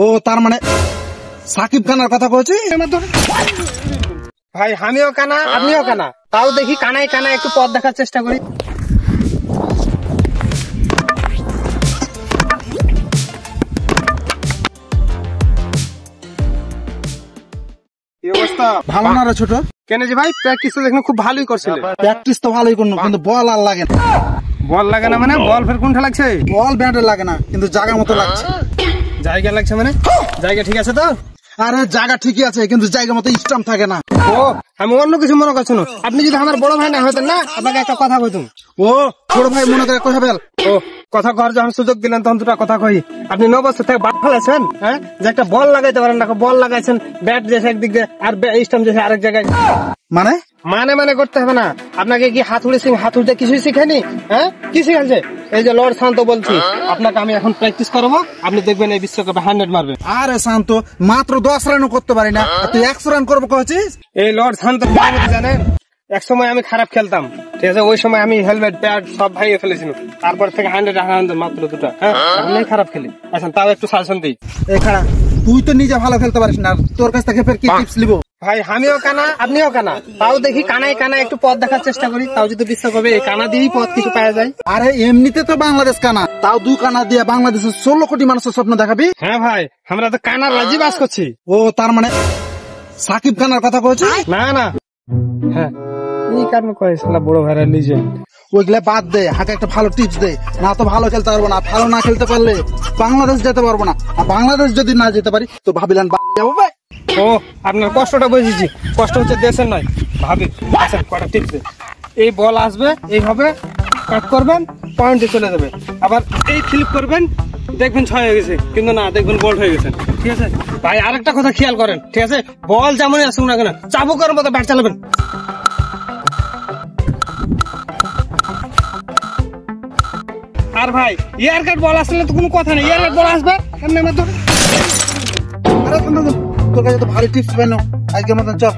ও তার মানে সাকিব খানের কথা কইছি। ভাই আমিও কানা আপনিও কানা, তাও দেখি কানায় কানায় একটু পথ দেখার চেষ্টা করি। কি অবস্থা? ভালো না রে ছোট? কেন যে ভাই প্র্যাকটিস তো দেখুন খুব ভালোই করছিল। প্র্যাকটিস তো ভালোই করলো, কিন্তু বল আর লাগে না। বল লাগে না মানে বল ফের কোনটা লাগছে? বল ব্যাটে লাগে না, কিন্তু জায়গা মতো লাগছে। জায়গা লাগছে মানে জায়গা ঠিক আছে তো? আরে জায়গা ঠিকই আছে, কিন্তু জায়গা মতো স্টাম্প থাকে না। ও আমি অন্য কিছু মনে করছি না। আপনি যদি আমার বড় ভাই না হতেন না, আপনাকে একটা কথা কইতুম। ও ছোট ভাই মনে করে কথা বল। ও কথা কর, যখন সুযোগ দিলেন তখন দুটা কথা কই। আপনি 9 বছর থেকে বাদ ফেলেছেন, হ্যাঁ, যে একটা বল লাগাইতে পারেন না। বল লাগাইছেন ব্যাট যেছে একদিক দিয়ে আর স্টাম্প যেছে আরেক জায়গায়। মানে মানে করতে হবে না। আপনাকে কি হাতুড়ি হাতুড়িতে কিছুই শিখায়নি? হ্যাঁ, কি শিখাচ্ছে? এই যে লর্ড শান্ত বলছি, আপনাকে আমি এখন প্র্যাকটিস করাবো। আপনি দেখবেন এই বিশ্বকাপে 100 মারবে। আরে শান্ত, মাত্র 10 রানও করতে পারি না, তুই 100 রান করবো কইছিস? এই লর্ড শান্ত জানেন, এক সময় আমি খারাপ খেলতাম, ঠিক আছে? ওই সময় আমি হেলমেট ব্যাট সব ভাইয়ে ফেলেছিলাম। তারপর থেকে 100 মাত্র 2টা। হ্যাঁ, আমি খারাপ খেলি। আচ্ছা তাও একটু সাজেশন দিই। এই খাড়া, তুই তো নিজে ভালো খেলতে পারিস না, তোর কাছ থেকে ফের কি টিপস নিব? ভাই আমিও কানা আপনিও কানা, তাও দেখি কানায় কানায় একটু পথ দেখার চেষ্টা করি। তাও যদি বিশ্বকাপে এই কানা দিয়েই পথ কিছু পাওয়া যায়। আরে এমনিতে তো বাংলাদেশ কানা, তাও 2 কানা দিয়ে বাংলাদেশের 16 কোটি মানুষের স্বপ্ন দেখাবি? হ্যাঁ ভাই, আমরা তো কানার রাজি বাস করছি। ও তার মানে সাকিব খানের কথা কইছিস? না হ্যাঁ, এই কারণে কয়েছিলাম বড় ভাইরা নিজে। ওইগুলা বাদ দে, হাতে একটা ভালো টিপস দে। না তো ভালো খেলতে পারবো না, ভালো না খেলতে পারলে বাংলাদেশ যেতে পারবো না। আর বাংলাদেশ যদি না যেতে পারি তো ভাবিলাম বাংলা যাবো ভাই। ও আপনার কষ্টটা বুঝেছি, কষ্ট হচ্ছে দেশের নয় ভাবি। আচ্ছা কটা টিপস দে। এই বল আসবে, এইভাবে কাট করবেন, পয়েন্টে চলে যাবে। আবার এই ফ্লিপ করবেন, দেখবেন 6 হয়ে গেছে, কিন্তু না দেখবেন বল হয়ে গেছে। ঠিক আছে ভাই, আরেকটা কথা খেয়াল করেন, ঠিক আছে? বল যেমনই আসুন না কেন, চাবুকের মতো ব্যাট চালাবেন। আর ভাই এয়ার কাট বল আসলে তো কোনো কথা নেই, এয়ার কাট বল আসবে এমনি মাত্র। আরে তোর কাছে তো ভালো টিপস পেনো, আজকের মতন চল।